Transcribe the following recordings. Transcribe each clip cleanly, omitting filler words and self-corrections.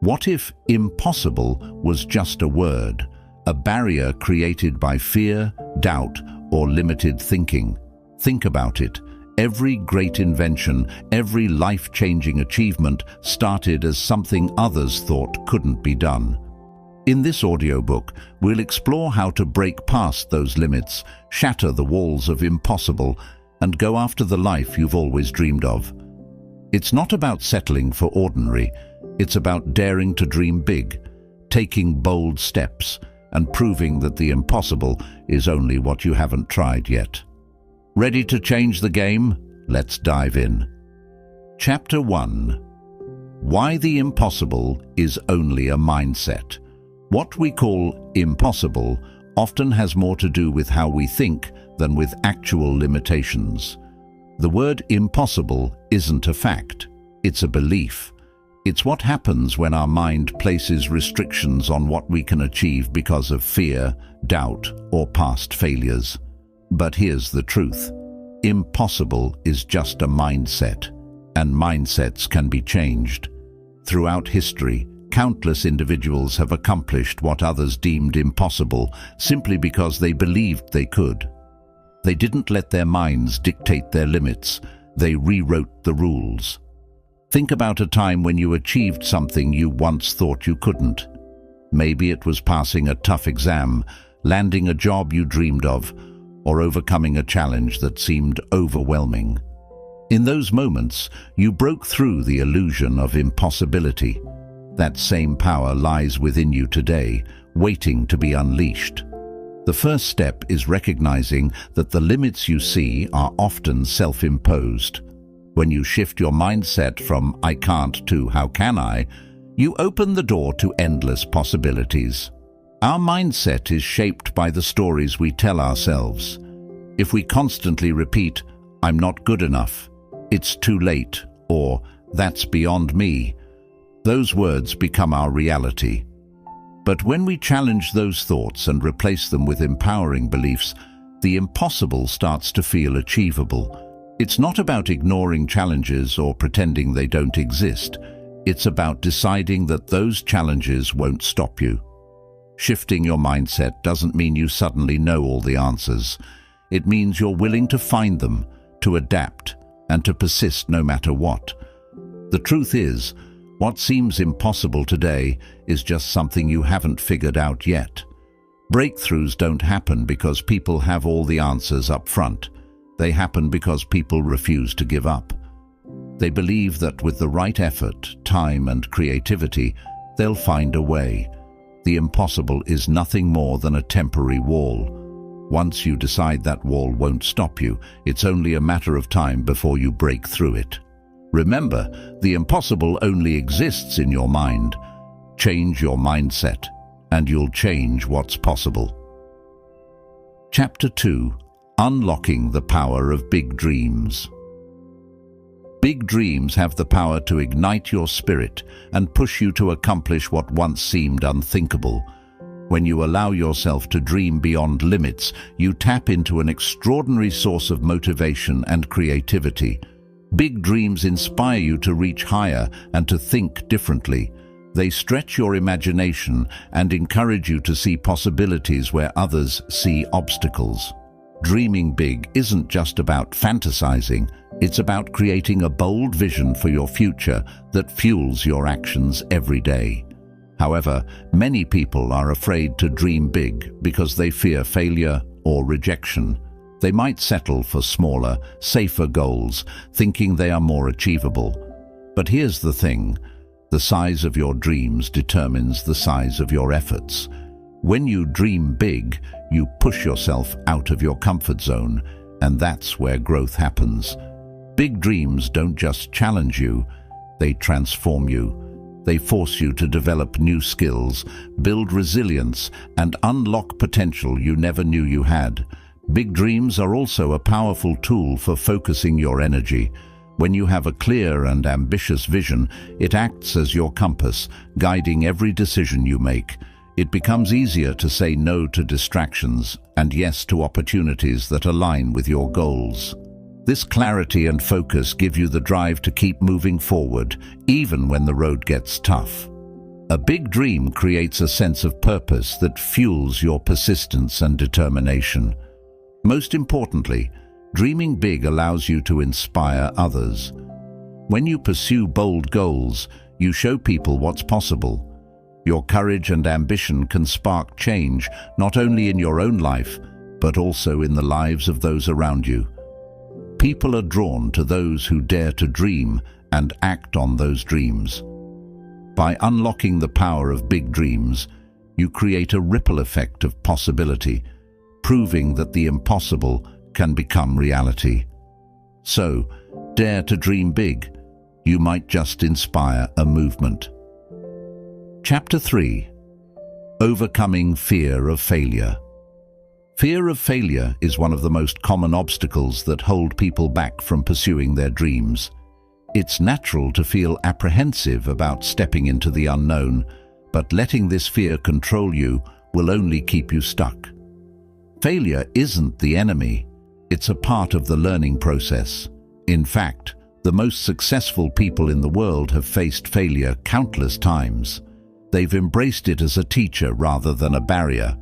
What if impossible was just a word, a barrier created by fear, doubt, or limited thinking? Think about it. Every great invention, every life-changing achievement started as something others thought couldn't be done. In this audiobook, we'll explore how to break past those limits, shatter the walls of impossible, and go after the life you've always dreamed of. It's not about settling for ordinary. It's about daring to dream big, taking bold steps, and proving that the impossible is only what you haven't tried yet. Ready to change the game? Let's dive in. Chapter 1. Why the impossible is only a mindset. What we call impossible often has more to do with how we think than with actual limitations. The word impossible isn't a fact, it's a belief. It's what happens when our mind places restrictions on what we can achieve because of fear, doubt, or past failures. But here's the truth. Impossible is just a mindset, and mindsets can be changed. Throughout history, countless individuals have accomplished what others deemed impossible simply because they believed they could. They didn't let their minds dictate their limits, they rewrote the rules. Think about a time when you achieved something you once thought you couldn't. Maybe it was passing a tough exam, landing a job you dreamed of, or overcoming a challenge that seemed overwhelming. In those moments, you broke through the illusion of impossibility. That same power lies within you today, waiting to be unleashed. The first step is recognizing that the limits you see are often self-imposed. When you shift your mindset from "I can't" to "how can I," you open the door to endless possibilities. Our mindset is shaped by the stories we tell ourselves. If we constantly repeat, "I'm not good enough," "it's too late," or "that's beyond me," those words become our reality. But when we challenge those thoughts and replace them with empowering beliefs, the impossible starts to feel achievable. It's not about ignoring challenges or pretending they don't exist. It's about deciding that those challenges won't stop you. Shifting your mindset doesn't mean you suddenly know all the answers. It means you're willing to find them, to adapt, and to persist no matter what. The truth is, what seems impossible today is just something you haven't figured out yet. Breakthroughs don't happen because people have all the answers up front. They happen because people refuse to give up. They believe that with the right effort, time, and creativity, they'll find a way. The impossible is nothing more than a temporary wall. Once you decide that wall won't stop you, it's only a matter of time before you break through it. Remember, the impossible only exists in your mind. Change your mindset, and you'll change what's possible. Chapter 2. Unlocking the power of big dreams. Big dreams have the power to ignite your spirit and push you to accomplish what once seemed unthinkable. When you allow yourself to dream beyond limits, you tap into an extraordinary source of motivation and creativity. Big dreams inspire you to reach higher and to think differently. They stretch your imagination and encourage you to see possibilities where others see obstacles. Dreaming big isn't just about fantasizing, it's about creating a bold vision for your future that fuels your actions every day. However, many people are afraid to dream big because they fear failure or rejection. They might settle for smaller, safer goals, thinking they are more achievable. But here's the thing, the size of your dreams determines the size of your efforts. When you dream big, you push yourself out of your comfort zone, and that's where growth happens. Big dreams don't just challenge you, they transform you. They force you to develop new skills, build resilience, and unlock potential you never knew you had. Big dreams are also a powerful tool for focusing your energy. When you have a clear and ambitious vision, it acts as your compass, guiding every decision you make. It becomes easier to say no to distractions and yes to opportunities that align with your goals. This clarity and focus give you the drive to keep moving forward, even when the road gets tough. A big dream creates a sense of purpose that fuels your persistence and determination. Most importantly, dreaming big allows you to inspire others. When you pursue bold goals, you show people what's possible. Your courage and ambition can spark change, not only in your own life, but also in the lives of those around you. People are drawn to those who dare to dream and act on those dreams. By unlocking the power of big dreams, you create a ripple effect of possibility, proving that the impossible can become reality. So, dare to dream big. You might just inspire a movement. Chapter 3. Overcoming fear of failure. Fear of failure is one of the most common obstacles that hold people back from pursuing their dreams. It's natural to feel apprehensive about stepping into the unknown, but letting this fear control you will only keep you stuck. Failure isn't the enemy. It's a part of the learning process. In fact, the most successful people in the world have faced failure countless times. They've embraced it as a teacher rather than a barrier.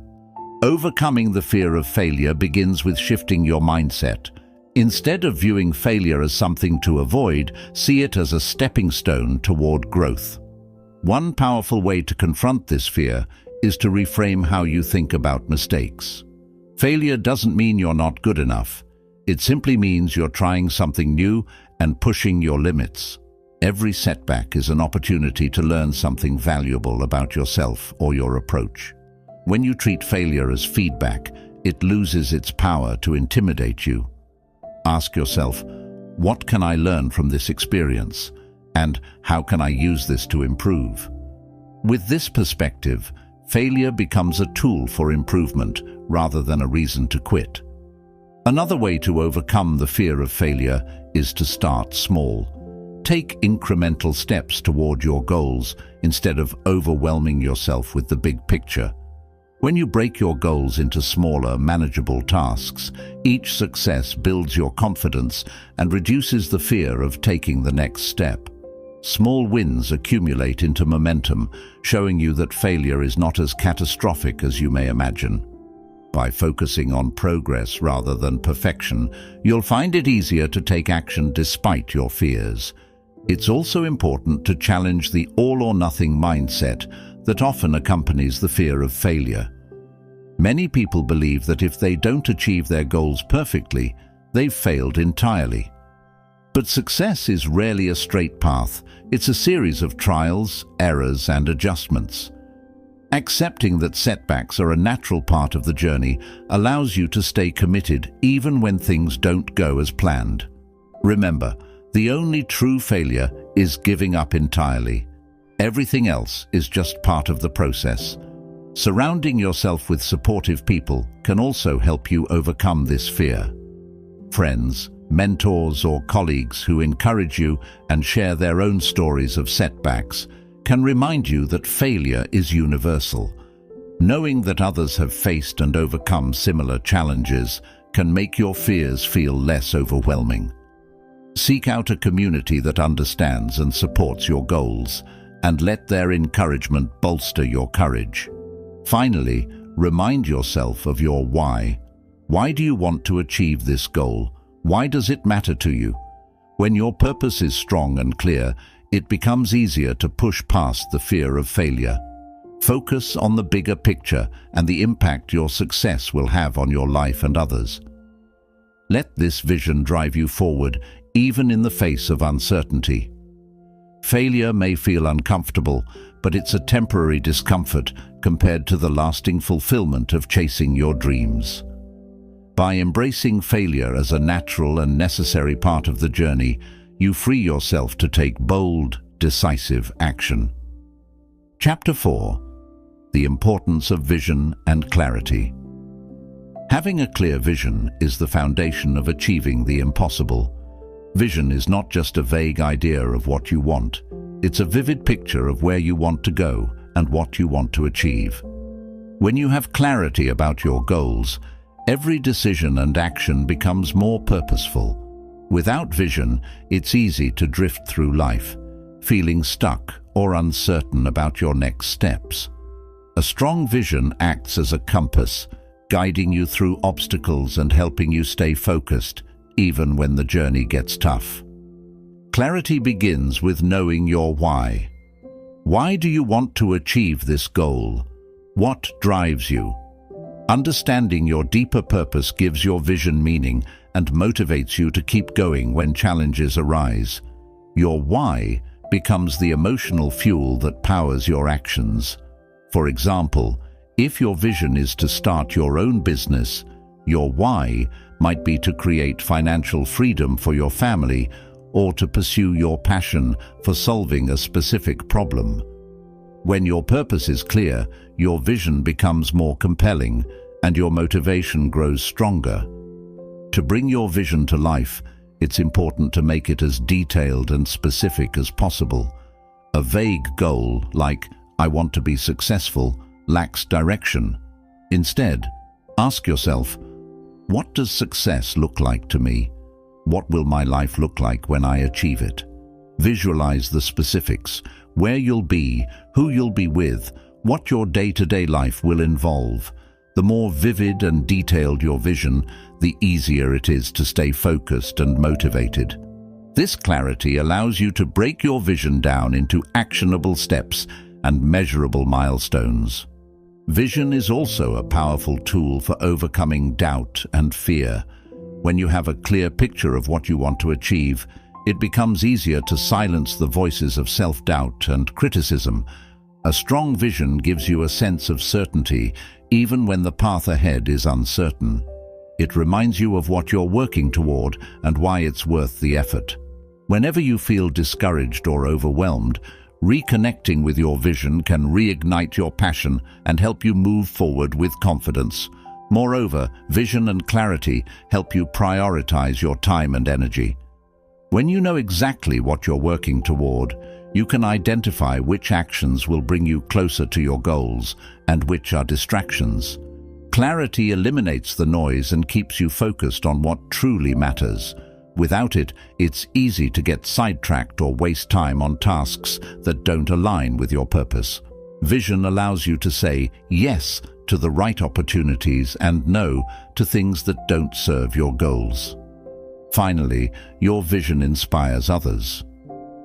Overcoming the fear of failure begins with shifting your mindset. Instead of viewing failure as something to avoid, see it as a stepping stone toward growth. One powerful way to confront this fear is to reframe how you think about mistakes. Failure doesn't mean you're not good enough. It simply means you're trying something new and pushing your limits. Every setback is an opportunity to learn something valuable about yourself or your approach. When you treat failure as feedback, it loses its power to intimidate you. Ask yourself, what can I learn from this experience? And how can I use this to improve? With this perspective, failure becomes a tool for improvement rather than a reason to quit. Another way to overcome the fear of failure is to start small. Take incremental steps toward your goals instead of overwhelming yourself with the big picture. When you break your goals into smaller, manageable tasks, each success builds your confidence and reduces the fear of taking the next step. Small wins accumulate into momentum, showing you that failure is not as catastrophic as you may imagine. By focusing on progress rather than perfection, you'll find it easier to take action despite your fears. It's also important to challenge the all-or-nothing mindset that often accompanies the fear of failure. Many people believe that if they don't achieve their goals perfectly, they've failed entirely. But success is rarely a straight path. It's a series of trials, errors, and adjustments. Accepting that setbacks are a natural part of the journey allows you to stay committed even when things don't go as planned. Remember, the only true failure is giving up entirely. Everything else is just part of the process. Surrounding yourself with supportive people can also help you overcome this fear. Friends, mentors, or colleagues who encourage you and share their own stories of setbacks can remind you that failure is universal. Knowing that others have faced and overcome similar challenges can make your fears feel less overwhelming. Seek out a community that understands and supports your goals, and let their encouragement bolster your courage. Finally, remind yourself of your why. Why do you want to achieve this goal? Why does it matter to you? When your purpose is strong and clear, it becomes easier to push past the fear of failure. Focus on the bigger picture and the impact your success will have on your life and others. Let this vision drive you forward, even in the face of uncertainty. Failure may feel uncomfortable, but it's a temporary discomfort compared to the lasting fulfillment of chasing your dreams. By embracing failure as a natural and necessary part of the journey, you free yourself to take bold, decisive action. Chapter 4. The importance of vision and clarity. Having a clear vision is the foundation of achieving the impossible. Vision is not just a vague idea of what you want. It's a vivid picture of where you want to go and what you want to achieve. When you have clarity about your goals, every decision and action becomes more purposeful. Without vision, it's easy to drift through life, feeling stuck or uncertain about your next steps. A strong vision acts as a compass, guiding you through obstacles and helping you stay focused, even when the journey gets tough. Clarity begins with knowing your why. Why do you want to achieve this goal? What drives you? Understanding your deeper purpose gives your vision meaning and motivates you to keep going when challenges arise. Your why becomes the emotional fuel that powers your actions. For example, if your vision is to start your own business, your why might be to create financial freedom for your family or to pursue your passion for solving a specific problem. When your purpose is clear, your vision becomes more compelling and your motivation grows stronger. To bring your vision to life, it's important to make it as detailed and specific as possible. A vague goal, like "I want to be successful," lacks direction. Instead, ask yourself, what does success look like to me? What will my life look like when I achieve it? Visualize the specifics, where you'll be, who you'll be with, what your day-to-day life will involve. The more vivid and detailed your vision, the easier it is to stay focused and motivated. This clarity allows you to break your vision down into actionable steps and measurable milestones. Vision is also a powerful tool for overcoming doubt and fear. When you have a clear picture of what you want to achieve, it becomes easier to silence the voices of self-doubt and criticism. A strong vision gives you a sense of certainty, even when the path ahead is uncertain. It reminds you of what you're working toward and why it's worth the effort. Whenever you feel discouraged or overwhelmed, reconnecting with your vision can reignite your passion and help you move forward with confidence. Moreover, vision and clarity help you prioritize your time and energy. When you know exactly what you're working toward, you can identify which actions will bring you closer to your goals and which are distractions. Clarity eliminates the noise and keeps you focused on what truly matters. Without it, it's easy to get sidetracked or waste time on tasks that don't align with your purpose. Vision allows you to say yes to the right opportunities and no to things that don't serve your goals. Finally, your vision inspires others.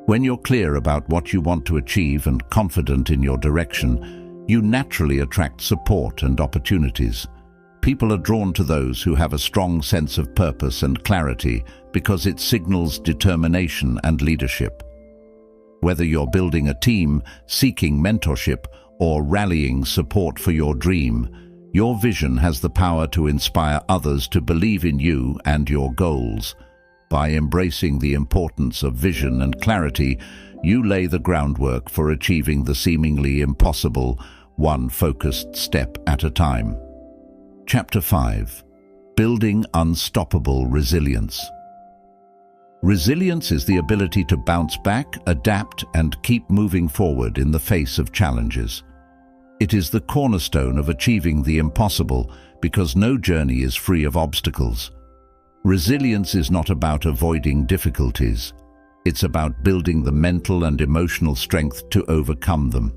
When you're clear about what you want to achieve and confident in your direction, you naturally attract support and opportunities. People are drawn to those who have a strong sense of purpose and clarity because it signals determination and leadership. Whether you're building a team, seeking mentorship, or rallying support for your dream, your vision has the power to inspire others to believe in you and your goals. By embracing the importance of vision and clarity, you lay the groundwork for achieving the seemingly impossible, one focused step at a time. Chapter 5. Building Unstoppable Resilience. Resilience is the ability to bounce back, adapt, and keep moving forward in the face of challenges. It is the cornerstone of achieving the impossible because no journey is free of obstacles. Resilience is not about avoiding difficulties. It's about building the mental and emotional strength to overcome them.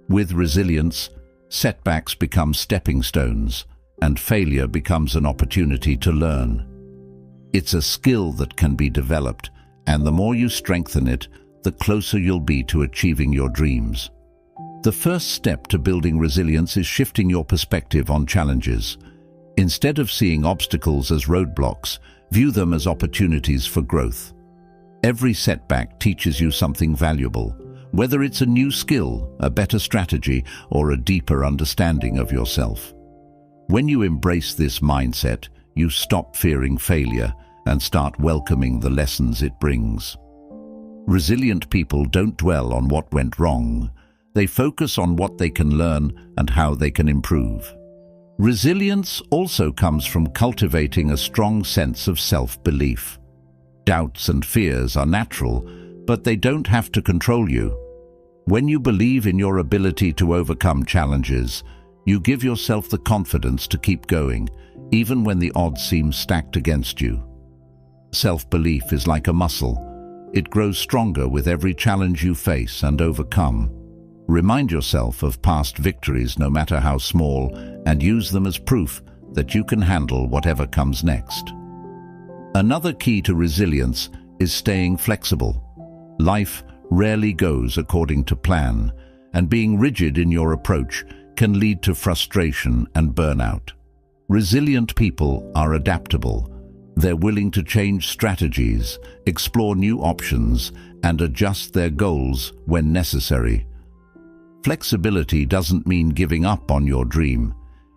With resilience, setbacks become stepping stones, and failure becomes an opportunity to learn. It's a skill that can be developed, and the more you strengthen it, the closer you'll be to achieving your dreams. The first step to building resilience is shifting your perspective on challenges. Instead of seeing obstacles as roadblocks, view them as opportunities for growth. Every setback teaches you something valuable, whether it's a new skill, a better strategy, or a deeper understanding of yourself. When you embrace this mindset, you stop fearing failure and start welcoming the lessons it brings. Resilient people don't dwell on what went wrong. They focus on what they can learn and how they can improve. Resilience also comes from cultivating a strong sense of self-belief. Doubts and fears are natural, but they don't have to control you. When you believe in your ability to overcome challenges, you give yourself the confidence to keep going, even when the odds seem stacked against you. Self-belief is like a muscle. It grows stronger with every challenge you face and overcome. Remind yourself of past victories, no matter how small, and use them as proof that you can handle whatever comes next. Another key to resilience is staying flexible. Life rarely goes according to plan, and being rigid in your approach can lead to frustration and burnout. Resilient people are adaptable. They're willing to change strategies, explore new options, and adjust their goals when necessary. Flexibility doesn't mean giving up on your dream.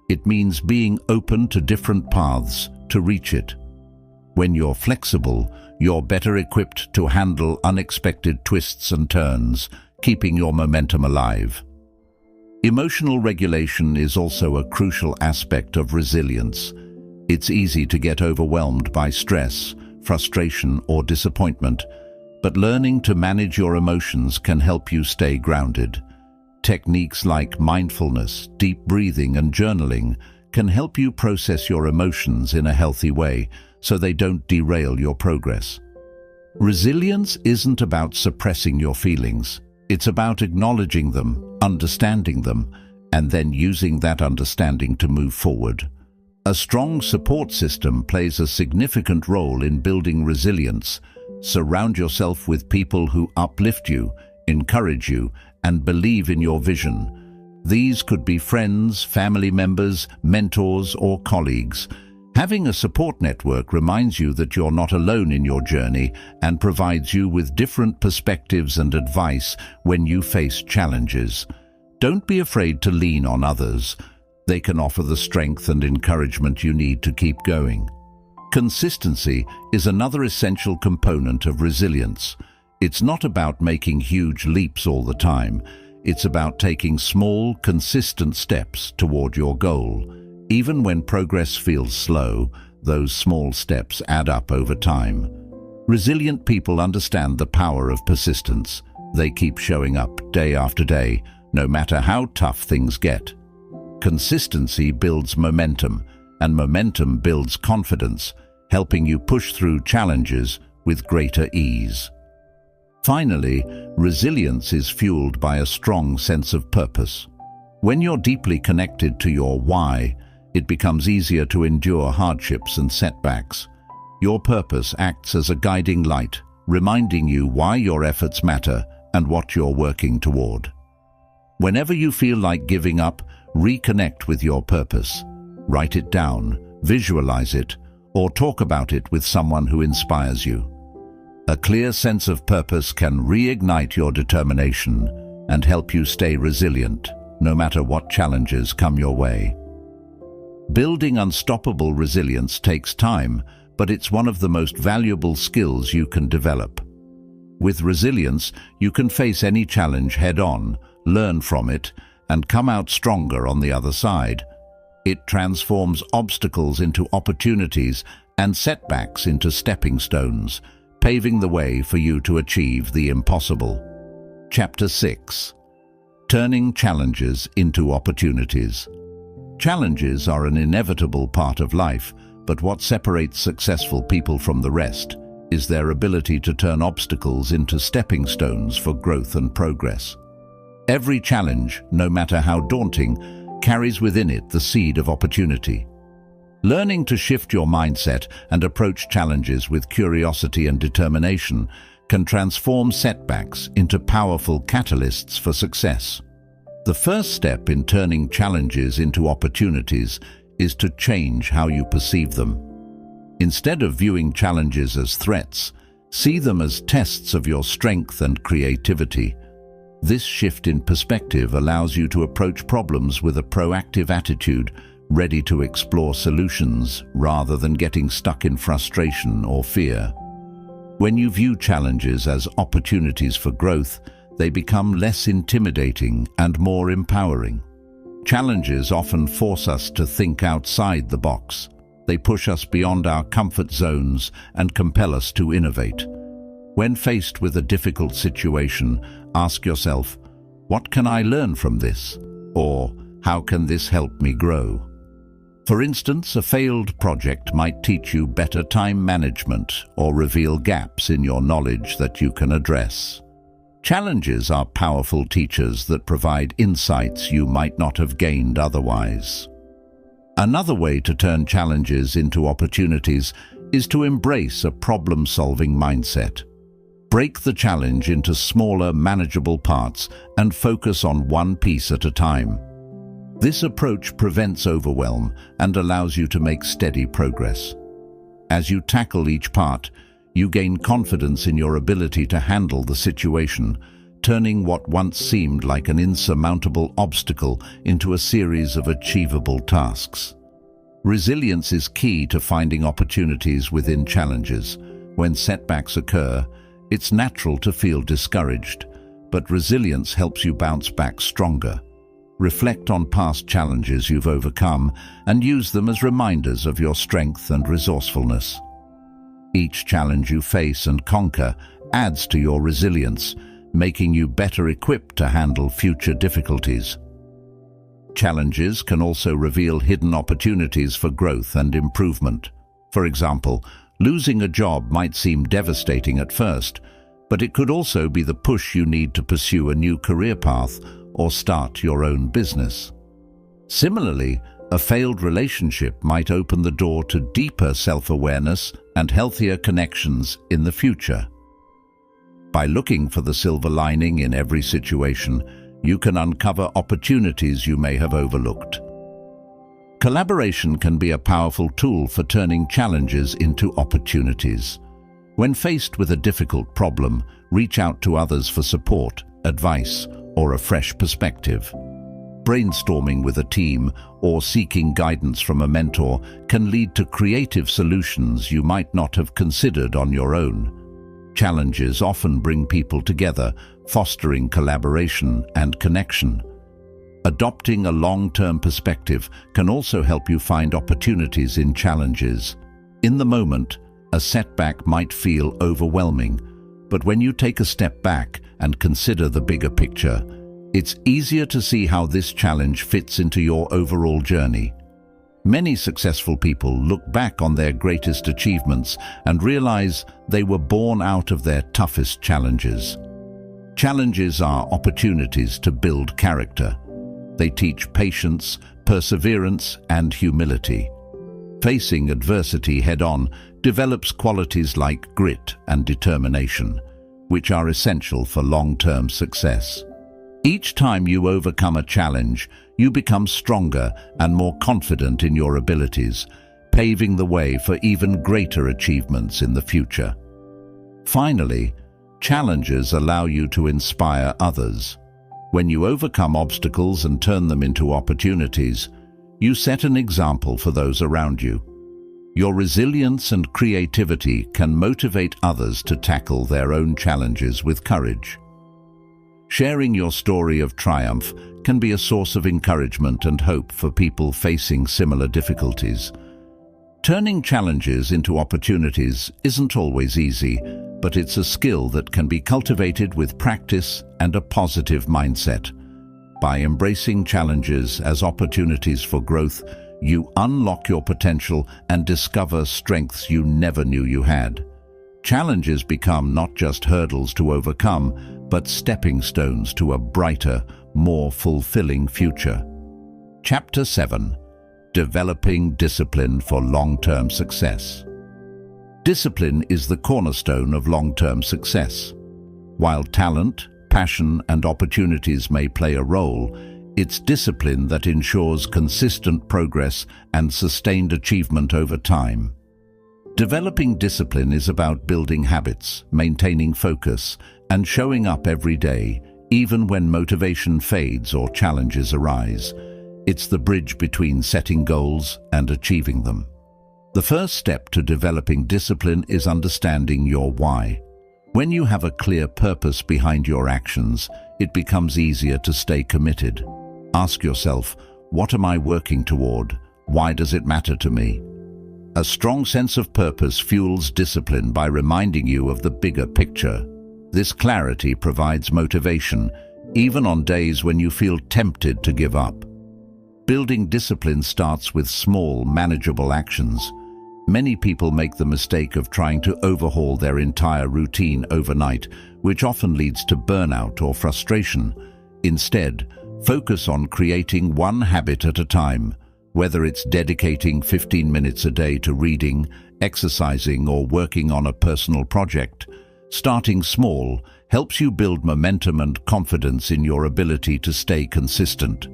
It means being open to different paths to reach it. When you're flexible, you're better equipped to handle unexpected twists and turns, keeping your momentum alive. Emotional regulation is also a crucial aspect of resilience. It's easy to get overwhelmed by stress, frustration, or disappointment, but learning to manage your emotions can help you stay grounded. Techniques like mindfulness, deep breathing, and journaling can help you process your emotions in a healthy way so they don't derail your progress. Resilience isn't about suppressing your feelings. It's about acknowledging them, understanding them, and then using that understanding to move forward. A strong support system plays a significant role in building resilience. Surround yourself with people who uplift you, encourage you, and believe in your vision. These could be friends, family members, mentors, or colleagues. Having a support network reminds you that you're not alone in your journey and provides you with different perspectives and advice when you face challenges. Don't be afraid to lean on others. They can offer the strength and encouragement you need to keep going. Consistency is another essential component of resilience. It's not about making huge leaps all the time. It's about taking small, consistent steps toward your goal. Even when progress feels slow, those small steps add up over time. Resilient people understand the power of persistence. They keep showing up day after day, no matter how tough things get. Consistency builds momentum, and momentum builds confidence, helping you push through challenges with greater ease. Finally, resilience is fueled by a strong sense of purpose. When you're deeply connected to your why, it becomes easier to endure hardships and setbacks. Your purpose acts as a guiding light, reminding you why your efforts matter and what you're working toward. Whenever you feel like giving up, reconnect with your purpose. Write it down, visualize it, or talk about it with someone who inspires you. A clear sense of purpose can reignite your determination and help you stay resilient, no matter what challenges come your way. Building unstoppable resilience takes time, but it's one of the most valuable skills you can develop. With resilience, you can face any challenge head-on, learn from it, and come out stronger on the other side. It transforms obstacles into opportunities and setbacks into stepping stones, paving the way for you to achieve the impossible. Chapter 6. Turning challenges into opportunities. Challenges are an inevitable part of life, but what separates successful people from the rest is their ability to turn obstacles into stepping stones for growth and progress. Every challenge, no matter how daunting, carries within it the seed of opportunity. Learning to shift your mindset and approach challenges with curiosity and determination can transform setbacks into powerful catalysts for success. The first step in turning challenges into opportunities is to change how you perceive them. Instead of viewing challenges as threats, see them as tests of your strength and creativity. This shift in perspective allows you to approach problems with a proactive attitude, ready to explore solutions rather than getting stuck in frustration or fear. When you view challenges as opportunities for growth, they become less intimidating and more empowering. Challenges often force us to think outside the box. They push us beyond our comfort zones and compel us to innovate. When faced with a difficult situation, ask yourself, what can I learn from this? Or how can this help me grow? For instance, a failed project might teach you better time management or reveal gaps in your knowledge that you can address. Challenges are powerful teachers that provide insights you might not have gained otherwise. Another way to turn challenges into opportunities is to embrace a problem-solving mindset. Break the challenge into smaller, manageable parts and focus on one piece at a time. This approach prevents overwhelm and allows you to make steady progress. As you tackle each part, you gain confidence in your ability to handle the situation, turning what once seemed like an insurmountable obstacle into a series of achievable tasks. Resilience is key to finding opportunities within challenges. When setbacks occur, it's natural to feel discouraged, but resilience helps you bounce back stronger. Reflect on past challenges you've overcome and use them as reminders of your strength and resourcefulness. Each challenge you face and conquer adds to your resilience, making you better equipped to handle future difficulties. Challenges can also reveal hidden opportunities for growth and improvement. For example, losing a job might seem devastating at first, but it could also be the push you need to pursue a new career path or start your own business. Similarly, a failed relationship might open the door to deeper self-awareness and healthier connections in the future. By looking for the silver lining in every situation, you can uncover opportunities you may have overlooked. Collaboration can be a powerful tool for turning challenges into opportunities. When faced with a difficult problem, reach out to others for support, advice, or a fresh perspective. Brainstorming with a team or seeking guidance from a mentor can lead to creative solutions you might not have considered on your own. Challenges often bring people together, fostering collaboration and connection. Adopting a long-term perspective can also help you find opportunities in challenges. In the moment, a setback might feel overwhelming, but when you take a step back and consider the bigger picture, it's easier to see how this challenge fits into your overall journey. Many successful people look back on their greatest achievements and realize they were born out of their toughest challenges. Challenges are opportunities to build character. They teach patience, perseverance, and humility. Facing adversity head-on develops qualities like grit and determination, which are essential for long-term success. Each time you overcome a challenge, you become stronger and more confident in your abilities, paving the way for even greater achievements in the future. Finally, challenges allow you to inspire others. When you overcome obstacles and turn them into opportunities, you set an example for those around you. Your resilience and creativity can motivate others to tackle their own challenges with courage. Sharing your story of triumph can be a source of encouragement and hope for people facing similar difficulties. Turning challenges into opportunities isn't always easy, but it's a skill that can be cultivated with practice and a positive mindset. By embracing challenges as opportunities for growth, you unlock your potential and discover strengths you never knew you had. Challenges become not just hurdles to overcome, but stepping stones to a brighter, more fulfilling future. Chapter 7. Developing discipline for long-term success. Discipline is the cornerstone of long-term success. While talent, passion, and opportunities may play a role, it's discipline that ensures consistent progress and sustained achievement over time. Developing discipline is about building habits, maintaining focus, and showing up every day, even when motivation fades or challenges arise. It's the bridge between setting goals and achieving them. The first step to developing discipline is understanding your why. When you have a clear purpose behind your actions, it becomes easier to stay committed. Ask yourself, what am I working toward? Why does it matter to me? A strong sense of purpose fuels discipline by reminding you of the bigger picture. This clarity provides motivation, even on days when you feel tempted to give up. Building discipline starts with small, manageable actions. Many people make the mistake of trying to overhaul their entire routine overnight, which often leads to burnout or frustration. Instead, focus on creating one habit at a time, whether it's dedicating 15 minutes a day to reading, exercising, or working on a personal project. Starting small helps you build momentum and confidence in your ability to stay consistent.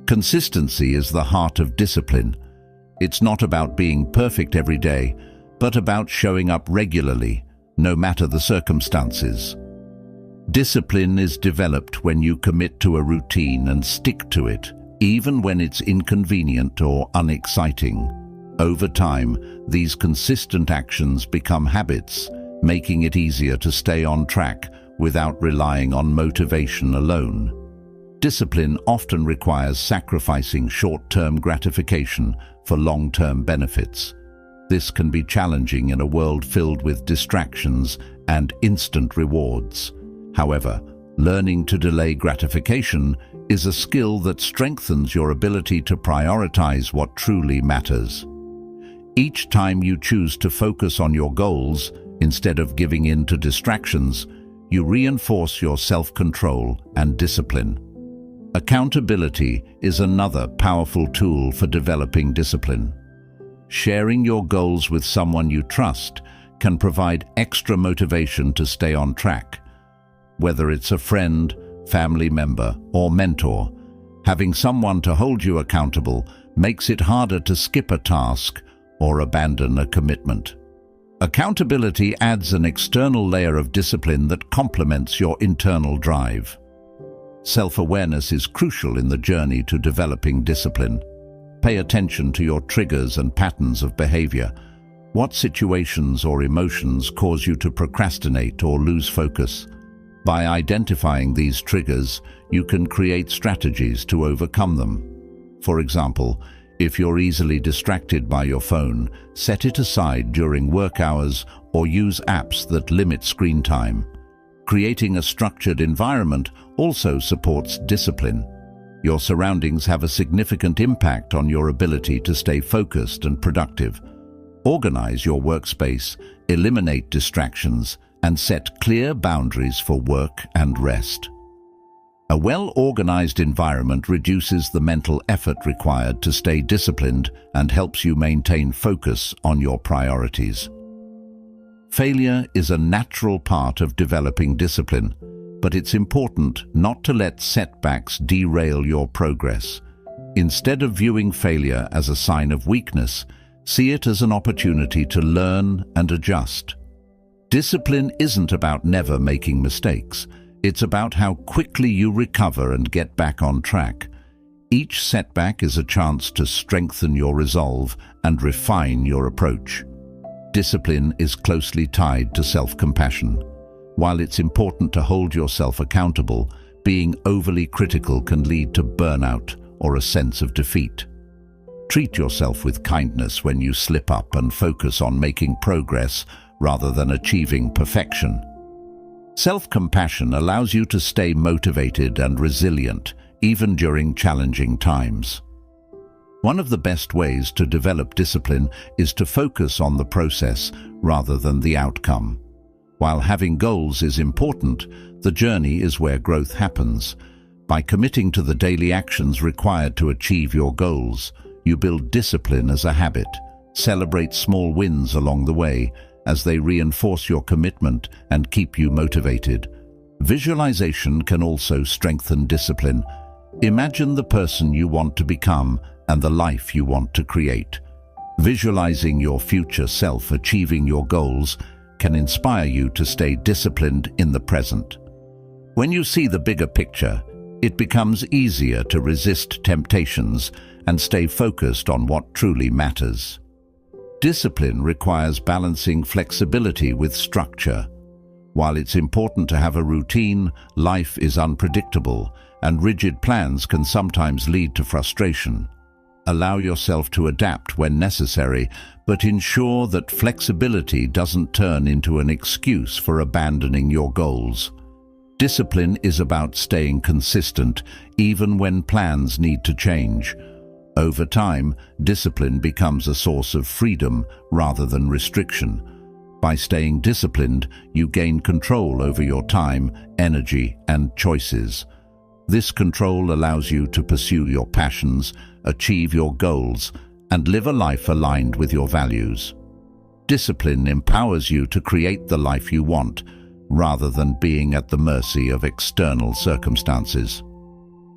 Consistency is the heart of discipline. It's not about being perfect every day, but about showing up regularly, no matter the circumstances. Discipline is developed when you commit to a routine and stick to it, even when it's inconvenient or unexciting. Over time, these consistent actions become habits, making it easier to stay on track without relying on motivation alone. Discipline often requires sacrificing short-term gratification for long-term benefits. This can be challenging in a world filled with distractions and instant rewards. However, learning to delay gratification is a skill that strengthens your ability to prioritize what truly matters. Each time you choose to focus on your goals instead of giving in to distractions, you reinforce your self-control and discipline. Accountability is another powerful tool for developing discipline. Sharing your goals with someone you trust can provide extra motivation to stay on track. Whether it's a friend, family member, or mentor, having someone to hold you accountable makes it harder to skip a task or abandon a commitment. Accountability adds an external layer of discipline that complements your internal drive. Self-awareness is crucial in the journey to developing discipline. Pay attention to your triggers and patterns of behavior. What situations or emotions cause you to procrastinate or lose focus? By identifying these triggers, you can create strategies to overcome them. For example, if you're easily distracted by your phone, set it aside during work hours or use apps that limit screen time. Creating a structured environment also supports discipline. Your surroundings have a significant impact on your ability to stay focused and productive. Organize your workspace, eliminate distractions, and set clear boundaries for work and rest. A well-organized environment reduces the mental effort required to stay disciplined and helps you maintain focus on your priorities. Failure is a natural part of developing discipline, but it's important not to let setbacks derail your progress. Instead of viewing failure as a sign of weakness, see it as an opportunity to learn and adjust. Discipline isn't about never making mistakes. It's about how quickly you recover and get back on track. Each setback is a chance to strengthen your resolve and refine your approach. Discipline is closely tied to self-compassion. While it's important to hold yourself accountable, being overly critical can lead to burnout or a sense of defeat. Treat yourself with kindness when you slip up and focus on making progress rather than achieving perfection. Self-compassion allows you to stay motivated and resilient, even during challenging times. One of the best ways to develop discipline is to focus on the process rather than the outcome. While having goals is important, the journey is where growth happens. By committing to the daily actions required to achieve your goals, you build discipline as a habit. Celebrate small wins along the way, as they reinforce your commitment and keep you motivated. Visualization can also strengthen discipline. Imagine the person you want to become and the life you want to create. Visualizing your future self achieving your goals can inspire you to stay disciplined in the present. When you see the bigger picture, it becomes easier to resist temptations and stay focused on what truly matters. Discipline requires balancing flexibility with structure. While it's important to have a routine, life is unpredictable, and rigid plans can sometimes lead to frustration. Allow yourself to adapt when necessary, but ensure that flexibility doesn't turn into an excuse for abandoning your goals. Discipline is about staying consistent, even when plans need to change. Over time, discipline becomes a source of freedom rather than restriction. By staying disciplined, you gain control over your time, energy, and choices. This control allows you to pursue your passions, achieve your goals, and live a life aligned with your values. Discipline empowers you to create the life you want, rather than being at the mercy of external circumstances.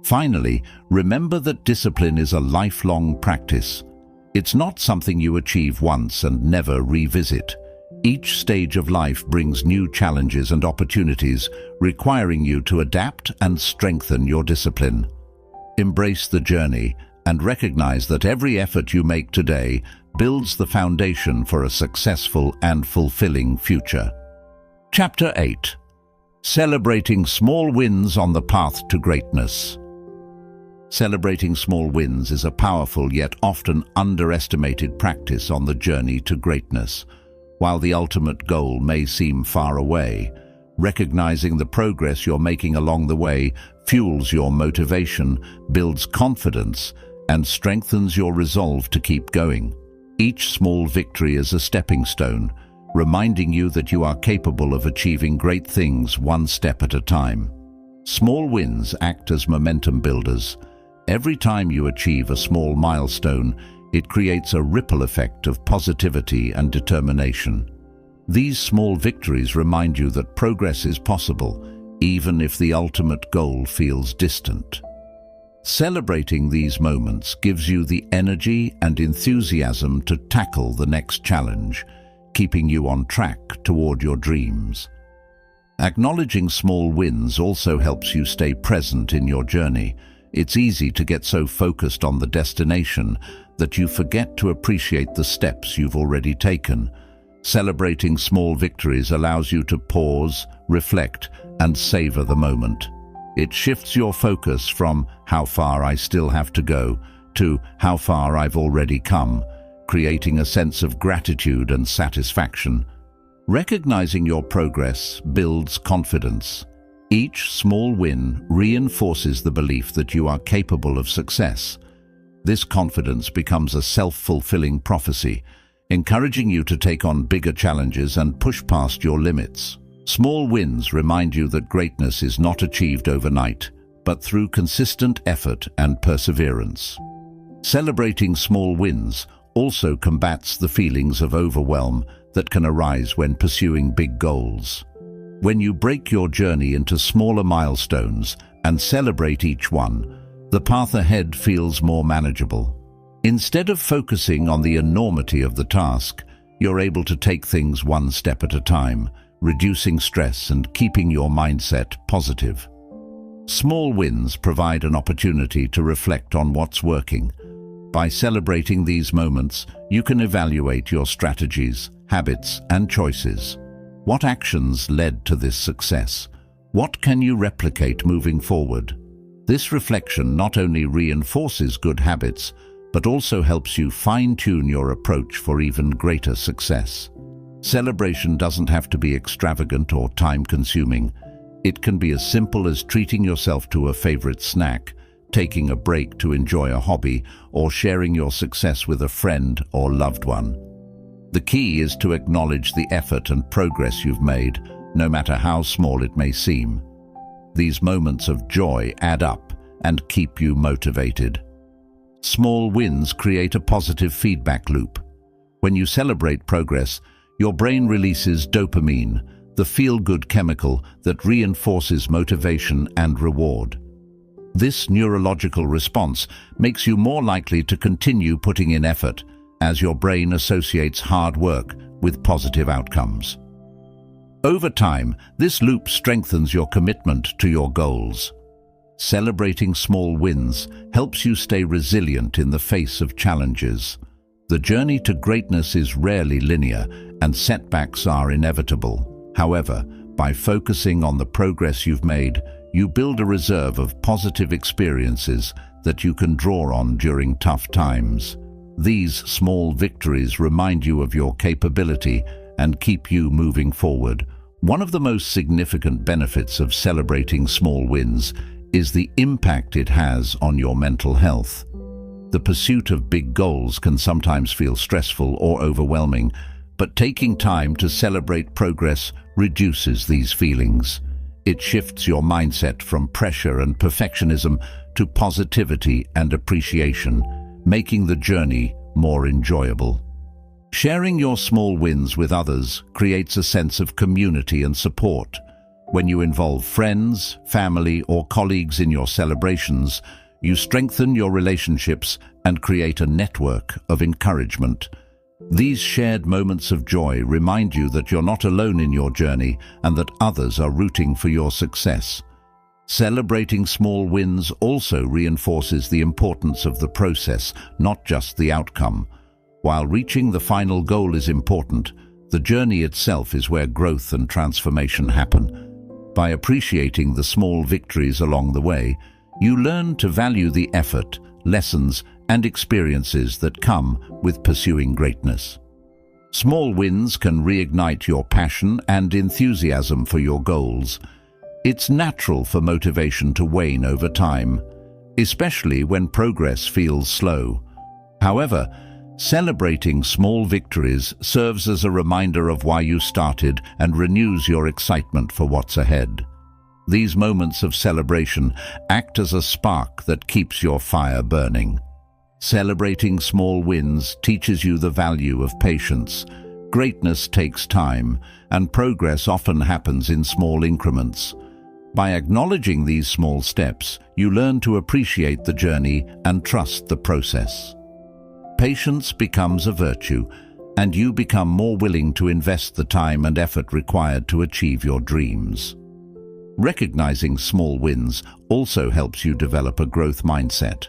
Finally, remember that discipline is a lifelong practice. It's not something you achieve once and never revisit. Each stage of life brings new challenges and opportunities, requiring you to adapt and strengthen your discipline. Embrace the journey and recognize that every effort you make today builds the foundation for a successful and fulfilling future. Chapter 8. Celebrating small wins on the path to greatness. Celebrating small wins is a powerful yet often underestimated practice on the journey to greatness. While the ultimate goal may seem far away, recognizing the progress you're making along the way fuels your motivation, builds confidence, and strengthens your resolve to keep going. Each small victory is a stepping stone, reminding you that you are capable of achieving great things one step at a time. Small wins act as momentum builders. Every time you achieve a small milestone, it creates a ripple effect of positivity and determination. These small victories remind you that progress is possible, even if the ultimate goal feels distant. Celebrating these moments gives you the energy and enthusiasm to tackle the next challenge, keeping you on track toward your dreams. Acknowledging small wins also helps you stay present in your journey. It's easy to get so focused on the destination that you forget to appreciate the steps you've already taken. Celebrating small victories allows you to pause, reflect, and savor the moment. It shifts your focus from how far I still have to go to how far I've already come, creating a sense of gratitude and satisfaction. Recognizing your progress builds confidence. Each small win reinforces the belief that you are capable of success. This confidence becomes a self-fulfilling prophecy, encouraging you to take on bigger challenges and push past your limits. Small wins remind you that greatness is not achieved overnight, but through consistent effort and perseverance. Celebrating small wins also combats the feelings of overwhelm that can arise when pursuing big goals. When you break your journey into smaller milestones and celebrate each one, the path ahead feels more manageable. Instead of focusing on the enormity of the task, you're able to take things one step at a time, reducing stress and keeping your mindset positive. Small wins provide an opportunity to reflect on what's working. By celebrating these moments, you can evaluate your strategies, habits, and choices. What actions led to this success? What can you replicate moving forward? This reflection not only reinforces good habits, but also helps you fine-tune your approach for even greater success. Celebration doesn't have to be extravagant or time-consuming. It can be as simple as treating yourself to a favorite snack, taking a break to enjoy a hobby, or sharing your success with a friend or loved one. The key is to acknowledge the effort and progress you've made, no matter how small it may seem. These moments of joy add up and keep you motivated. Small wins create a positive feedback loop. When you celebrate progress, your brain releases dopamine, the feel-good chemical that reinforces motivation and reward. This neurological response makes you more likely to continue putting in effort, as your brain associates hard work with positive outcomes. Over time, this loop strengthens your commitment to your goals. Celebrating small wins helps you stay resilient in the face of challenges. The journey to greatness is rarely linear, and setbacks are inevitable. However, by focusing on the progress you've made, you build a reserve of positive experiences that you can draw on during tough times. These small victories remind you of your capability and keep you moving forward. One of the most significant benefits of celebrating small wins is the impact it has on your mental health. The pursuit of big goals can sometimes feel stressful or overwhelming, but taking time to celebrate progress reduces these feelings. It shifts your mindset from pressure and perfectionism to positivity and appreciation, making the journey more enjoyable. Sharing your small wins with others creates a sense of community and support. When you involve friends, family, or colleagues in your celebrations, you strengthen your relationships and create a network of encouragement. These shared moments of joy remind you that you're not alone in your journey and that others are rooting for your success. Celebrating small wins also reinforces the importance of the process, not just the outcome. While reaching the final goal is important, the journey itself is where growth and transformation happen. By appreciating the small victories along the way, you learn to value the effort, lessons, and experiences that come with pursuing greatness. Small wins can reignite your passion and enthusiasm for your goals. It's natural for motivation to wane over time, especially when progress feels slow. However, celebrating small victories serves as a reminder of why you started and renews your excitement for what's ahead. These moments of celebration act as a spark that keeps your fire burning. Celebrating small wins teaches you the value of patience. Greatness takes time, and progress often happens in small increments. By acknowledging these small steps, you learn to appreciate the journey and trust the process. Patience becomes a virtue, and you become more willing to invest the time and effort required to achieve your dreams. Recognizing small wins also helps you develop a growth mindset.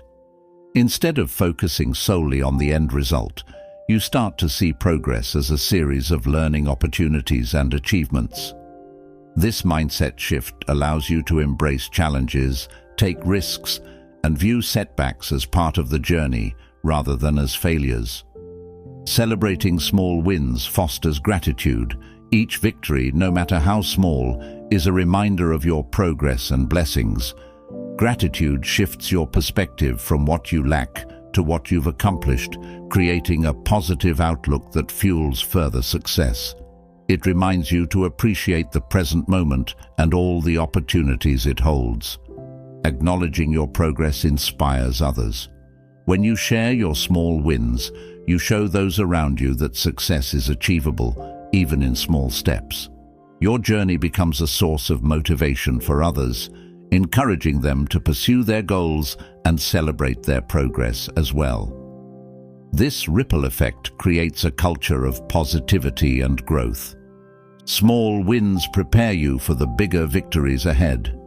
Instead of focusing solely on the end result, you start to see progress as a series of learning opportunities and achievements. This mindset shift allows you to embrace challenges, take risks, and view setbacks as part of the journey rather than as failures. Celebrating small wins fosters gratitude. Each victory, no matter how small, is a reminder of your progress and blessings. Gratitude shifts your perspective from what you lack to what you've accomplished, creating a positive outlook that fuels further success. It reminds you to appreciate the present moment and all the opportunities it holds. Acknowledging your progress inspires others. When you share your small wins, you show those around you that success is achievable, even in small steps. Your journey becomes a source of motivation for others, encouraging them to pursue their goals and celebrate their progress as well. This ripple effect creates a culture of positivity and growth. Small wins prepare you for the bigger victories ahead.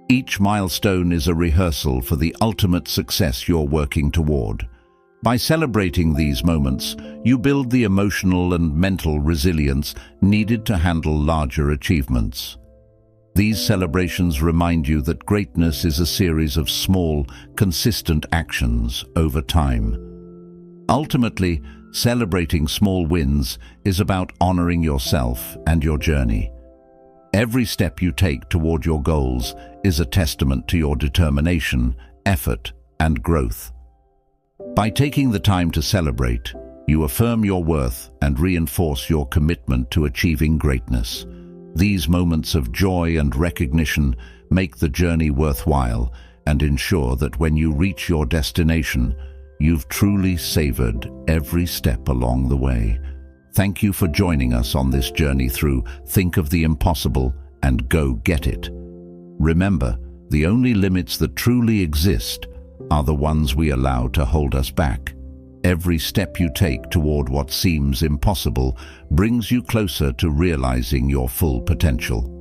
Each milestone is a rehearsal for the ultimate success you're working toward. By celebrating these moments, you build the emotional and mental resilience needed to handle larger achievements. These celebrations remind you that greatness is a series of small, consistent actions over time. Ultimately, celebrating small wins is about honoring yourself and your journey. Every step you take toward your goals is a testament to your determination, effort, and growth. By taking the time to celebrate, you affirm your worth and reinforce your commitment to achieving greatness. These moments of joy and recognition make the journey worthwhile and ensure that when you reach your destination, you've truly savored every step along the way. Thank you for joining us on this journey through Think of the Impossible and Go Get It. Remember, the only limits that truly exist are the ones we allow to hold us back. Every step you take toward what seems impossible brings you closer to realizing your full potential.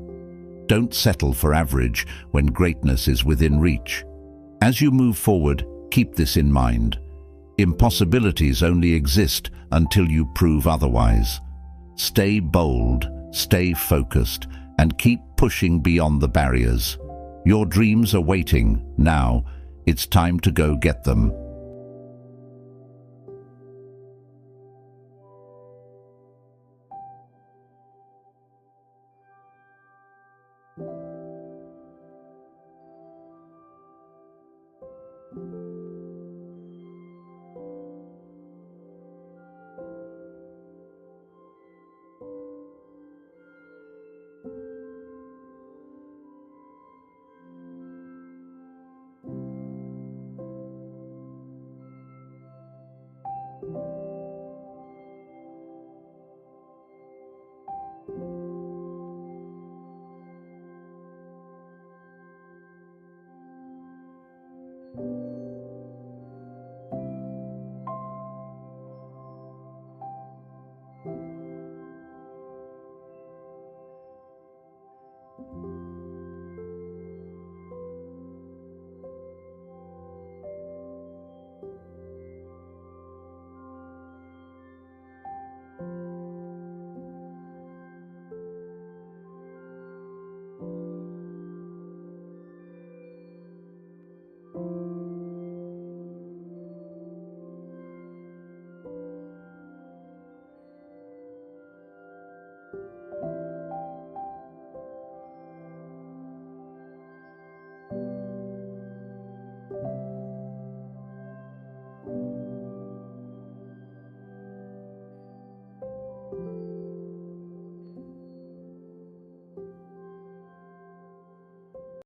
Don't settle for average when greatness is within reach. As you move forward, keep this in mind. Impossibilities only exist until you prove otherwise. Stay bold, stay focused, and keep pushing beyond the barriers. Your dreams are waiting. Now, it's time to go get them.